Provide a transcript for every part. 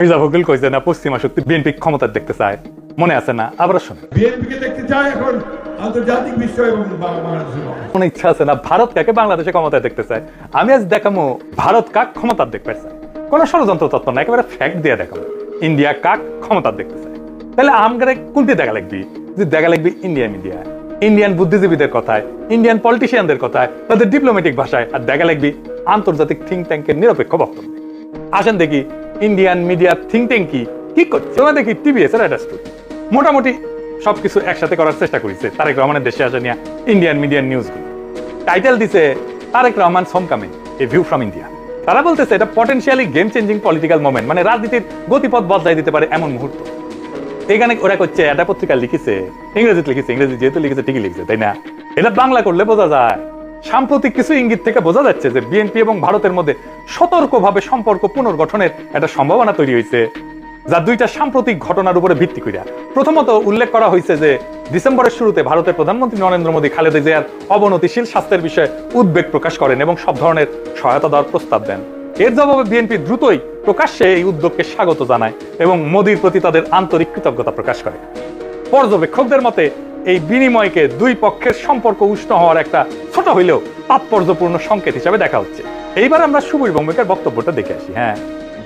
মির্জা ফখরুল কইছে না পশ্চিমা শক্তি বিএনপি ক্ষমতা দেখতে চায়, মনে আছে না? আবার শুনে বিএনপিকে দেখতে চায় এখন আন্তর্জাতিক বিশ্ব এবং বাংলাদেশের মনে ইচ্ছা আছে না ভারত কাকে বাংলাদেশে ক্ষমতায় দেখতে চায়। আমি আজ দেখামো ভারত কাক ক্ষমতা দেখতে চায়, কোন ষড়যন্ত্র তত্ত্ব না, একেবারে ফ্যাক্ট দিয়ে দেখাবো ইন্ডিয়া কাক ক্ষমতা দেখতে চায়। তাহলে আমগারে কোনটি দেখা লাগবি? যে দেখা লাগবি ইন্ডিয়া মিডিয়া, ইন্ডিয়ান বুদ্ধিজীবীদের কথায়, ইন্ডিয়ান পলিটিশিয়ানদের কথায়, তাদের ডিপ্লোম্যাটিক ভাষায়, আর দেখা লাগবি আন্তর্জাতিক থিঙ্ক ট্যাঙ্কের নিরপেক্ষ বক্তব্য। আসেন দেখি ইন্ডিয়ান মিডিয়া থিঙ্ক ট্যাঙ্ক কি করছে। ওরা দেখি টিভিএস এর একটা স্টুডিও মোটামুটি সবকিছু একসাথে করার চেষ্টা করেছে তারেক রহমানের দেশে আসা নিয়ে ইন্ডিয়ান মিডিয়ান নিউজগুলো। টাইটেল দিছে Tarique Rahman homecoming, a view from India. তারা বলতেছে এটা potentially game changing political moment, মানে রাজনীতির গতিপথ বদলাই দিতে পারে এমন মুহূর্ত। এখানে ওরা করছে এটা পত্রিকা লিখেছে, ইংরেজিতে লিখেছে, ইংরেজি যেহেতু লিখেছে ঠিকই লিখেছে, তাই না? এটা বাংলা করলে বোঝা যায়। সাম্প্রতিক কিছু ইঙ্গিত থেকে বোঝা যাচ্ছে যে বিএনপি এবং ভারতের মধ্যে সতর্কভাবে সম্পর্ক পুনর্গঠনের একটা সম্ভাবনা তৈরি হয়েছে, যা দুইটা সাম্প্রতিক ঘটনার উপরে ভিত্তি করিয়া। প্রথমত উল্লেখ করা হয়েছে যে ডিসেম্বরের শুরুতে ভারতের প্রধানমন্ত্রী নরেন্দ্র মোদী খালেদা জিয়ার অবনতিশীল স্বাস্থ্যের বিষয়ে উদ্বেগ প্রকাশ করেন এবং সব ধরনের সহায়তা দেওয়ার প্রস্তাব দেন। এর জবাবে বিএনপি দ্রুতই প্রকাশ্যে এই উদ্যোগকে স্বাগত জানায় এবং মোদীর প্রতি তাদের আন্তরিক কৃতজ্ঞতা প্রকাশ করে। পর্যবেক্ষকদের মতে এই বিনিময়কে দুই পক্ষের সম্পর্ক উষ্ণ হওয়ার একটা ছোট হইলেও তাৎপর্যপূর্ণ সংকেত হিসাবে দেখা হচ্ছে। এইবার আমরা সুবীর ভৌমিকের বক্তব্যটা দেখে আসি। হ্যাঁ,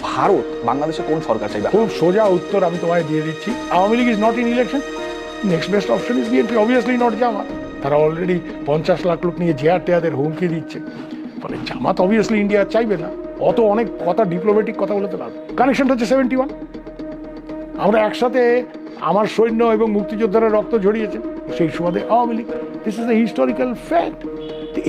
ভারত বাংলাদেশে কোন সরকার চাইবে? খুব সোজা উত্তর আমি তোমায় দিয়ে দিচ্ছি। Awami League is not in election, next best option is BNP, obviously not Jamaat. তারা অলরেডি 50 লাখ লোক নিয়ে জেয়ার টেয়াদের হুমকি দিচ্ছে, ফলে জামাত অবভিয়াসলি ইন্ডিয়া চাইবে না। অত অনেক কথা ডিপ্লোম্যাটিক কথা বলতে লাগবে। কানেকশনটা হচ্ছে 71। আমরা একসাথে আমার সৈন্য এবং মুক্তিযোদ্ধারা রক্ত ঝরিয়েছে, সেই সুবাদে Awami League. This is a historical fact.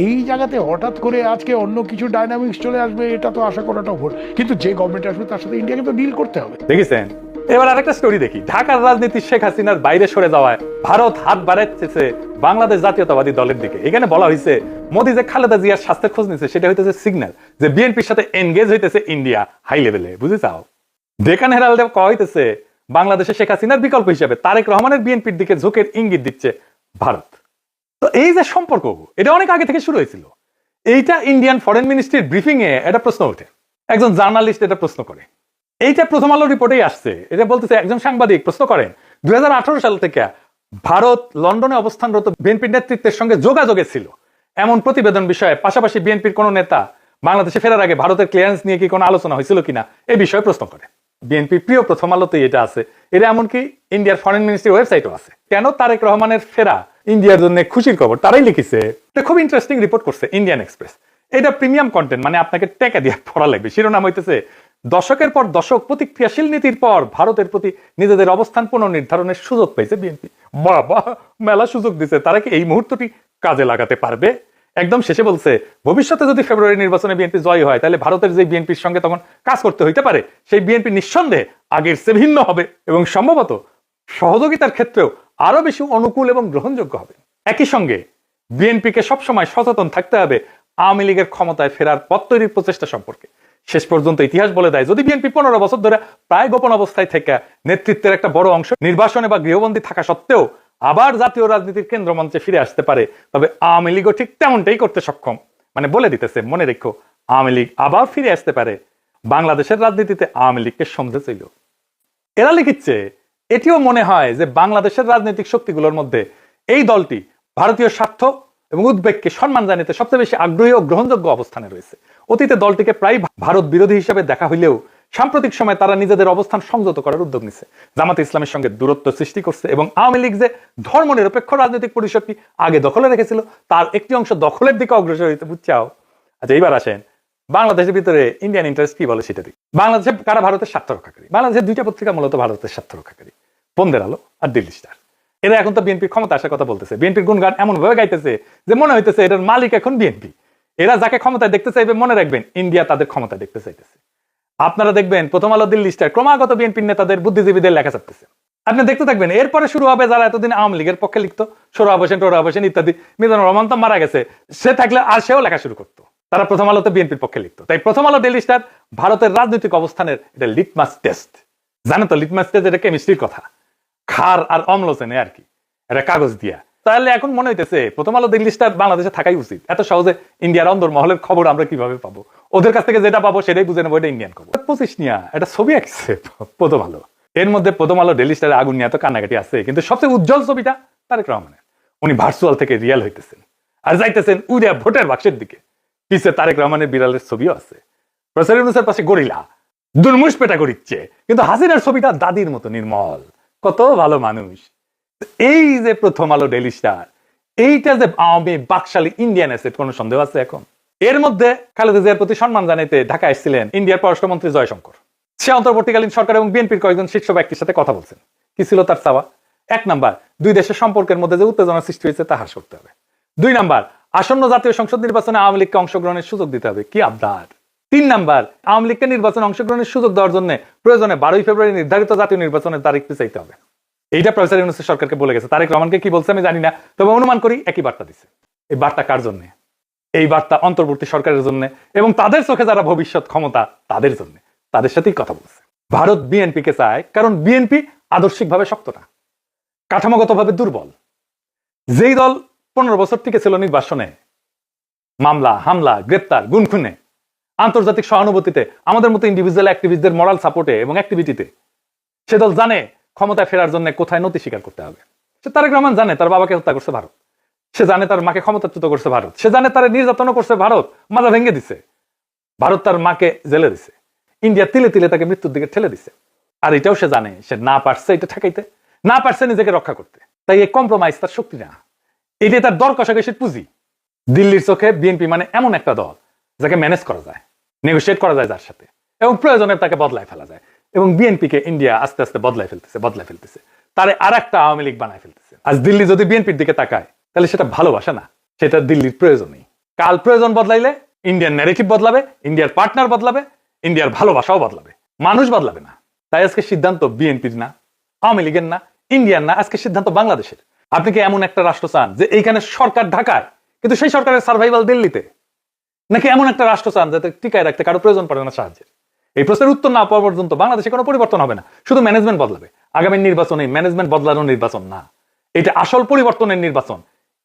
এই জায়গাতে হঠাৎ করে আজকে অন্য কিছু ডাইনামিক্স চলে আসবে, এটা তো আশা করাটাও ভুল। কিন্তু যে গভর্নমেন্ট আসবে তার সাথে ইন্ডিয়াকে তো ডিল করতে হবে। দেখেছেন? এবার আরেকটা স্টোরি দেখি। ঢাকার রাজনীতি শেখ হাসিনার বাইরে সরে যাওয়ায় ভারত হাত বাড়াচ্ছে বাংলাদেশ জাতীয়তাবাদী দলের দিকে। এখানে বলা হয়েছে মোদী যে খালেদা জিয়ার স্বাস্থ্যের খোঁজ নিচ্ছে সেটা হইতেছে সিগন্যাল যে বিএনপির সাথে এনগেজ হইতেছে ইন্ডিয়া হাই লেভেলে। বুঝে চাও? ডেকান হেরাল্ডে কয়া হইতেছে বাংলাদেশে শেখ হাসিনার বিকল্প হিসেবে তারেক রহমানের বিএনপির দিকে ঝোঁকের ইঙ্গিত দিচ্ছে ভারত। তো এই যে সম্পর্ক, এটা অনেক আগে থেকে শুরু হয়েছিল। এইটা ইন্ডিয়ান ফরেন মিনিস্ট্রির ব্রিফিং এ একটা প্রশ্ন ওঠে, একজন জার্নালিস্ট এটা প্রশ্ন করে। এইটা প্রথম আলো রিপোর্টেই আসছে। এটা বলতেছে একজন সাংবাদিক প্রশ্ন করেন 2018 সাল থেকে ভারত লন্ডনে অবস্থানরত বিএনপির নেতৃত্বের সঙ্গে যোগাযোগে ছিল এমন প্রতিবেদন বিষয়ে, পাশাপাশি বিএনপির কোন নেতা বাংলাদেশে ফেরার আগে ভারতের ক্লিয়ারেন্স নিয়ে কি কোনো আলোচনা হয়েছিল কিনা এই বিষয়ে প্রশ্ন করে। বিএনপির প্রিয় প্রথম আলোতেই এটা আছে। এটা এমনকি ইন্ডিয়ার ফরেন মিনিস্ট্রির ওয়েবসাইটও আছে। কেন তারেক রহমানের ফেরা ইন্ডিয়ার জন্য খুশির খবর, তারাই লিখেছে। এটা খুব ইন্টারেস্টিং রিপোর্ট করছে ইন্ডিয়ান এক্সপ্রেস। এটা প্রিমিয়াম কন্টেন্ট, মানে আপনাকে টাকা দিয়ে পড়া লাগবে। শিরোনাম হইতেছে দশকের পর দশক প্রতিক্রিয়াশীল নীতির পর ভারতের প্রতি নিজেদের অবস্থান পুনর্নির্ধারণের সুযোগ পেয়েছে বিএনপি। বাবা, মেলা সুযোগ দিছে। তারা কি এই মুহূর্তটি কাজে লাগাতে পারবে? একদম শেষে বলছে ভবিষ্যতে যদি ফেব্রুয়ারি নির্বাচনে বিএনপি জয় হয় তাহলে ভারতের যে বিএনপির সঙ্গে তখন কাজ করতে হইতে পারে সেই বিএনপি নিঃসন্দেহে আগের চেয়ে ভিন্ন হবে এবং সম্ভবত সহযোগিতার ক্ষেত্রেও আরো বেশি অনুকূল এবং গ্রহণযোগ্য হবে। একই সঙ্গে বিএনপিকে সবসময় সচেতন থাকতে হবে আওয়ামী লীগের ক্ষমতায় ফেরার পথ তৈরির প্রচেষ্টা সম্পর্কে। শেষ পর্যন্ত ইতিহাস বলে দেয় যদি বিএনপি 15 বছর ধরে প্রায় গোপন অবস্থায় থেকে নেতৃত্বের একটা বড় অংশ নির্বাসনে বা গৃহবন্দী থাকা সত্ত্বেও আবার জাতীয় রাজনীতির কেন্দ্রমঞ্চে ফিরে আসতে পারে, তবে আওয়ামী লীগও ঠিক তেমনটাই করতে সক্ষম। মানে বলে দিতেছে, মনে রেখো আওয়ামী লীগ আবার ফিরে আসতে পারে। বাংলাদেশের রাজনীতিতে আওয়ামী লীগকে সমঝে ছিল। এরা লিখিচ্ছে এটিও মনে হয় যে বাংলাদেশের রাজনৈতিক শক্তিগুলোর মধ্যে এই দলটি ভারতীয় স্বার্থ এবং উদ্বেগকে সম্মান জানাতে সবচেয়ে বেশি আগ্রহী ও গ্রহণযোগ্য অবস্থানে রয়েছে। অতীতে দলটিকে প্রায় ভারত বিরোধী হিসেবে দেখা হইলেও সাম্প্রতিক সময় তারা নিজেদের অবস্থান সংযত করার উদ্যোগ নিচ্ছে, জামাতে ইসলামের সঙ্গে দূরত্ব সৃষ্টি করছে এবং আওয়ামী লীগ যে ধর্ম নিরপেক্ষ রাজনৈতিক পরিষদটি আগে দখলে রেখেছিল তার একটি অংশ দখলের দিকে অগ্রসর হইতে বুঝছাও। আচ্ছা, এইবার আসেন বাংলাদেশের ভিতরে ইন্ডিয়ান ইন্টারেস্ট কি বলে সেটা দিই। বাংলাদেশে কারা ভারতের স্বার্থ রক্ষাকারী? বাংলাদেশের দুইটা পত্রিকা মূলত ভারতের স্বার্থ রক্ষাকারী, বন্দের আলো আর দিল্লি স্টার। এরা এখন তো বিএনপির ক্ষমতা আসার কথা বলতেছে, বিএনপির গুণগান এমন ভাবে গাইতেছে যে মনে হইতেছে এটার মালিক এখন বিএনপি। এরা যাকে ক্ষমতায় দেখতে চাইবে মনে রাখবেন ইন্ডিয়া তাদের ক্ষমতা দেখতে চাইতেছে। আপনারা দেখবেন প্রথম আলো দিল্লি স্টার ক্রমাগত বিএনপির নেতাদের বুদ্ধিজীবীদের লেখা ছাপতেছে। আপনি দেখতে থাকবেন এরপরে শুরু হবে যারা এতদিন আওয়ামী লীগের পক্ষে লিখতো, সোহরাব হোসেন টোহরাব হোসেন ইত্যাদি। মিজানুর রহমান তো মারা গেছে, সে থাকলে আর সেও লেখা শুরু করতো। তারা প্রথম আলোতে বিএনপির পক্ষে লিখতো। তাই প্রথম আলো দিল্লি স্টার ভারতের রাজনৈতিক অবস্থানের এটা লিটমাস টেস্ট। জানো তো লিটমাস টেস্ট এটা কেমিস্ট্রির কথা, ক্ষার আর অম্ল চেনে আর কি। এটা কাগজ দিয়া তাহলে এখন মনে হইতেছে প্রথম আলো দিল্লি স্টার বাংলাদেশে থাকাই উচিত। এত সহজে ইন্ডিয়ার অন্দরমহলের খবর আমরা কিভাবে পাবো? ওদের কাছ থেকে যেটা পাবো সেটাই বুঝে নেবো এটা ইন্ডিয়ান খবর। 25 নিয়া একটা ছবি আঁকছে প্রথম আলো, এর মধ্যে প্রথম আলো ডেইলি স্টারে আগুন নিয়ে তো কান্নাকাটি আছে, কিন্তু সবচেয়ে উজ্জ্বল ছবিটা তারেক রহমানের। উনি ভার্চুয়াল থেকে রিয়েল হইতেছেন আর যাইতেছেন উড়িয়া ভোটের বাক্সের দিকে। পিছে তারেক রহমানের বিড়ালের ছবিও আছে, প্রফেসর ইউনূসের পাশে গরিলা দুর্মুষ পেটা করিচ্ছে, কিন্তু হাসিনার ছবিটা দাদির মতো নির্মল, কত ভালো মানুষ। এই যে প্রথম আলো ডেইলি স্টার, এইটা যে আওয়ামী বাকশালী ইন্ডিয়ান অ্যাসেট, কোনো সন্দেহ আছে এখন? এর মধ্যে খালেদা জিয়ার প্রতি সম্মান জানাইতে ঢাকা এসেছিলেন ইন্ডিয়ার পররাষ্ট্রমন্ত্রী জয়শঙ্কর। সে অন্তর্বর্তীকালীন সরকার এবং বিএনপির কয়েকজন শীর্ষ ব্যক্তির সাথে কথা বলছেন। কি ছিল তার চাওয়া? 1 নাম্বার, দুই দেশের সম্পর্কের মধ্যে যে উত্তেজনা সৃষ্টি হয়েছে তা হ্রাস করতে হবে। 2 নাম্বার, আসন্ন জাতীয় সংসদ নির্বাচনে আওয়ামী লীগকে অংশগ্রহণের সুযোগ দিতে হবে। কি আবদার! 3 নাম্বার, আওয়ামী লীগকে নির্বাচনে অংশগ্রহণের সুযোগ দেওয়ার জন্য প্রয়োজনে 12 ফেব্রুয়ারি নির্ধারিত জাতীয় নির্বাচনের তারিখ পিছাইতে হবে। এইটা প্রফেসর ইউনূস সরকারকে বলে গেছে। তারেক রহমানকে কি বলছে আমি জানি না, তবে অনুমান করি একই বার্তা দিছে। এই বার্তা কার জন্য? এই বার্তা অন্তর্বর্তী সরকারের জন্য এবং তাদের চোখে যারা ভবিষ্যৎ ক্ষমতা তাদের জন্য। তাদের সাথেই কথা বলছে। ভারত বিএনপিকে চায় কারণ বিএনপি আদর্শিকভাবে শক্ত না, কাঠামোগতভাবে দুর্বল। যেই দল 15 বছর টিকে ছিল নির্বাসনে, মামলা হামলা গ্রেপ্তার গুনখুনে, আন্তর্জাতিক সহানুভূতিতে, আমাদের মতো ইন্ডিভিজুয়াল অ্যাক্টিভিস্টদের মরাল সাপোর্টে এবং অ্যাক্টিভিটিতে, সে দল জানে ক্ষমতায় ফেরার জন্য কোথায় নতি স্বীকার করতে হবে। সে তারেক রহমান জানে তার বাবাকে হত্যা করছে ভারত, সে জানে তার মাকে ক্ষমতাচ্যুত করছে ভারত, সে জানে তার নির্যাতন করছে ভারত, মাজা ভেঙে দিছে ভারত, তার মাকে জেলে দিছে, ইন্ডিয়া তিলে তিলে তাকে মৃত্যুর দিকে ঠেলে দিছে। আর এটাও সে জানে সে না পারছে এটা ঠেকাইতে, না পারছে নিজেকে রক্ষা করতে। তাই এই কম্প্রোমাইজ তার শক্তি না, এটাই তার দর কষাকষির পুঁজি। দিল্লির চোখে বিএনপি মানে এমন একটা দল যাকে ম্যানেজ করা যায়, নেগোশিয়েট করা যায় যার সাথে, এবং প্রয়োজনে তাকে বদলায় ফেলা যায়। এবং বিএনপিকে ইন্ডিয়া আস্তে আস্তে বদলায় ফেলতেছে, তারে আর একটা আওয়ামী লীগ বানায় ফেলতেছে। আজ দিল্লি যদি বিএনপির দিকে তাকায় তাহলে সেটা ভালোবাসা না, সেটা দিল্লির প্রয়োজন নেই। কাল প্রয়োজন বদলাইলে ইন্ডিয়ান ন্যারেটিভ বদলাবে, ইন্ডিয়ার পার্টনার বদলাবে, ইন্ডিয়ার ভালোবাসাও বদলাবে, মানুষ বদলাবে না। তাই আজকে সিদ্ধান্ত বিএনপির না, আওয়ামী লীগের না, ইন্ডিয়ান না, আজকে সিদ্ধান্ত বাংলাদেশের। আপনি কি এমন একটা রাষ্ট্র চান যে এইখানে সরকার ঢাকায় কিন্তু সেই সরকারের সার্ভাইভাল দিল্লিতে, নাকি এমন একটা রাষ্ট্র চান যাতে টিকায় রাখতে কারো প্রয়োজন পড়ে না সাহায্যের? এই প্রশ্নের উত্তর না পাওয়া পর্যন্ত বাংলাদেশে কোনো পরিবর্তন হবে না, শুধু ম্যানেজমেন্ট বদলাবে। আগামী নির্বাচনে ম্যানেজমেন্ট বদলানোর নির্বাচন না, এটা আসল পরিবর্তনের নির্বাচন,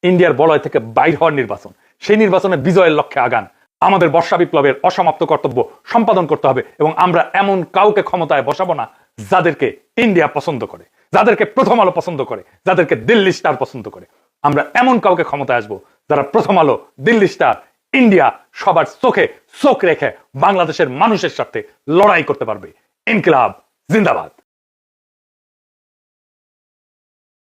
ইন্ডিয়ার বলয় থেকে বাইর হওয়ার নির্বাচন। সেই নির্বাচনে বিজয়ের লক্ষ্যে আগান। আমাদের বর্ষা বিপ্লবের অসমাপ্ত কর্তব্য সম্পাদন করতে হবে এবং আমরা এমন কাউকে ক্ষমতায় বসাবো না যাদেরকে ইন্ডিয়া পছন্দ করে, যাদেরকে প্রথম আলো পছন্দ করে, যাদেরকে দিল্লি স্টার পছন্দ করে। আমরা এমন কাউকে ক্ষমতায় আসবো যারা প্রথম আলো, দিল্লি স্টার, ইন্ডিয়া সবার চোখে চোখ রেখে বাংলাদেশের মানুষের সাথে লড়াই করতে পারবে। ইনকিলাব জিন্দাবাদ।